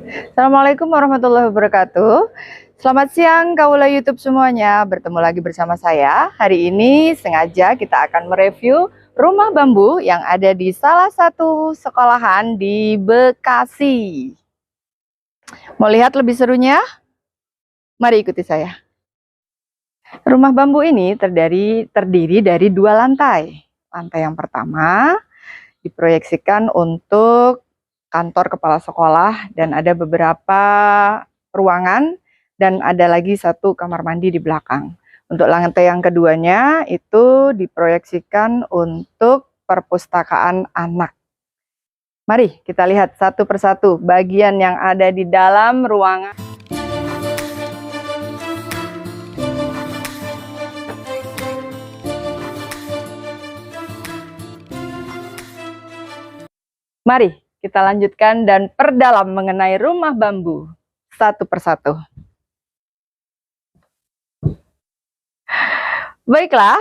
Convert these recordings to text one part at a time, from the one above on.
Assalamualaikum warahmatullahi wabarakatuh. Selamat siang kaula YouTube semuanya. Bertemu lagi bersama saya. Hari ini sengaja kita akan mereview rumah bambu yang ada di salah satu sekolahan di Bekasi. Mau lihat lebih serunya? Mari ikuti saya. Rumah bambu ini terdiri dari 2 lantai. Lantai yang pertama diproyeksikan untuk kantor kepala sekolah dan ada beberapa ruangan dan ada lagi satu kamar mandi di belakang. Untuk lantai yang keduanya itu diproyeksikan untuk perpustakaan anak. Mari kita lihat satu persatu bagian yang ada di dalam ruangan. Mari kita lanjutkan dan perdalam mengenai rumah bambu satu persatu. Baiklah,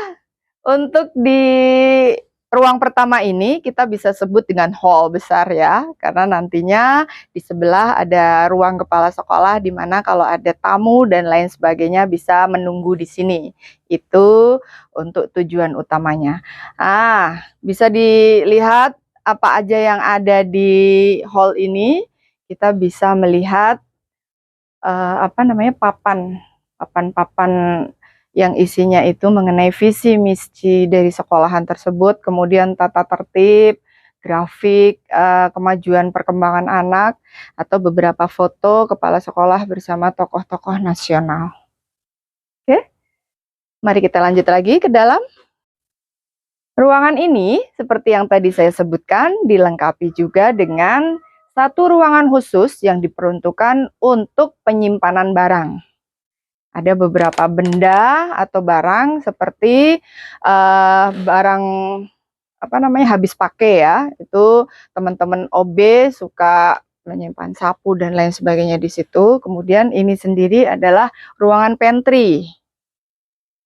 untuk di ruang pertama ini kita bisa sebut dengan hall besar ya, karena nantinya di sebelah ada ruang kepala sekolah di mana kalau ada tamu dan lain sebagainya bisa menunggu di sini. Itu untuk tujuan utamanya. Bisa dilihat apa aja yang ada di hall ini. Kita bisa melihat papan yang isinya itu mengenai visi misi dari sekolahan tersebut, kemudian tata tertib, grafik, kemajuan perkembangan anak, atau beberapa foto kepala sekolah bersama tokoh-tokoh nasional. Oke, mari kita lanjut lagi ke dalam. Ruangan ini, seperti yang tadi saya sebutkan, dilengkapi juga dengan satu ruangan khusus yang diperuntukkan untuk penyimpanan barang. Ada beberapa benda atau barang seperti barang habis pakai ya. Itu teman-teman OB suka menyimpan sapu dan lain sebagainya di situ. Kemudian ini sendiri adalah ruangan pantry.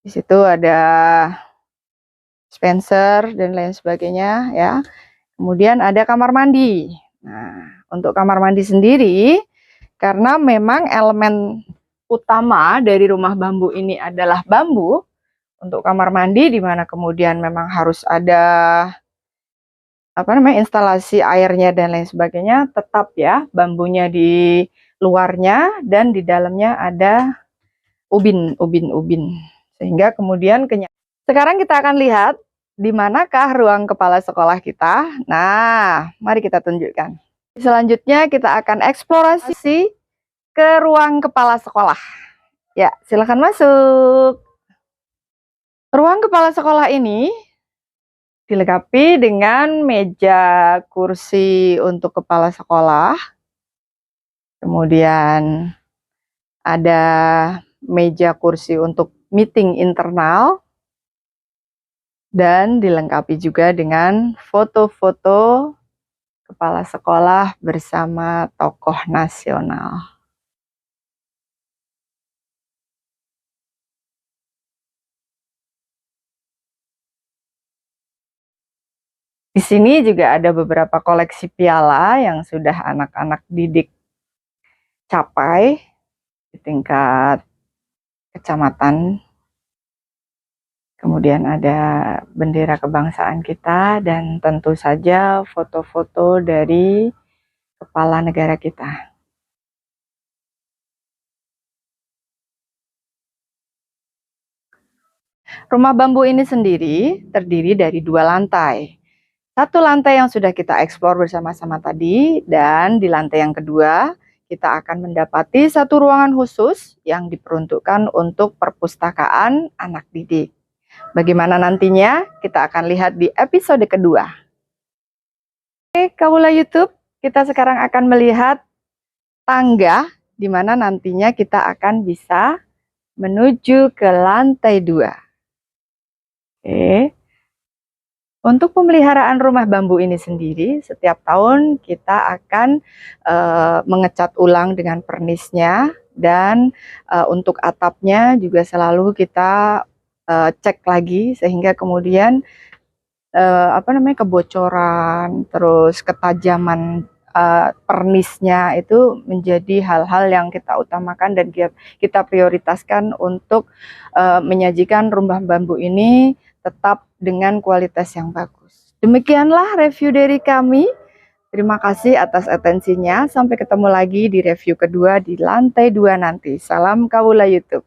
Di situ ada dispenser dan lain sebagainya ya. Kemudian ada kamar mandi. Nah, untuk kamar mandi sendiri karena memang elemen utama dari rumah bambu ini adalah bambu untuk kamar mandi, di mana kemudian memang harus ada instalasi airnya dan lain sebagainya, tetap ya bambunya di luarnya dan di dalamnya ada ubin sehingga kemudian sekarang kita akan lihat di manakah ruang kepala sekolah kita. Nah, mari kita tunjukkan. Selanjutnya kita akan eksplorasi ke ruang kepala sekolah. Ya, silakan masuk. Ruang kepala sekolah ini dilengkapi dengan meja kursi untuk kepala sekolah. Kemudian ada meja kursi untuk meeting internal. Dan dilengkapi juga dengan foto-foto kepala sekolah bersama tokoh nasional. Di sini juga ada beberapa koleksi piala yang sudah anak-anak didik capai di tingkat kecamatan. Kemudian ada bendera kebangsaan kita dan tentu saja foto-foto dari kepala negara kita. Rumah bambu ini sendiri terdiri dari 2 lantai. Satu lantai yang sudah kita eksplor bersama-sama tadi, dan di lantai yang kedua kita akan mendapati satu ruangan khusus yang diperuntukkan untuk perpustakaan anak didik. Bagaimana nantinya? Kita akan lihat di episode kedua. Oke, kaula YouTube, kita sekarang akan melihat tangga di mana nantinya kita akan bisa menuju ke lantai 2. Oke. Untuk pemeliharaan rumah bambu ini sendiri, setiap tahun kita akan mengecat ulang dengan pernisnya, dan untuk atapnya juga selalu kita cek lagi sehingga kemudian kebocoran, terus ketajaman pernisnya itu menjadi hal-hal yang kita utamakan dan kita prioritaskan untuk menyajikan rumah bambu ini tetap dengan kualitas yang bagus. Demikianlah review dari kami. Terima kasih atas atensinya. Sampai ketemu lagi di review kedua di lantai 2 nanti. Salam Kawula YouTube.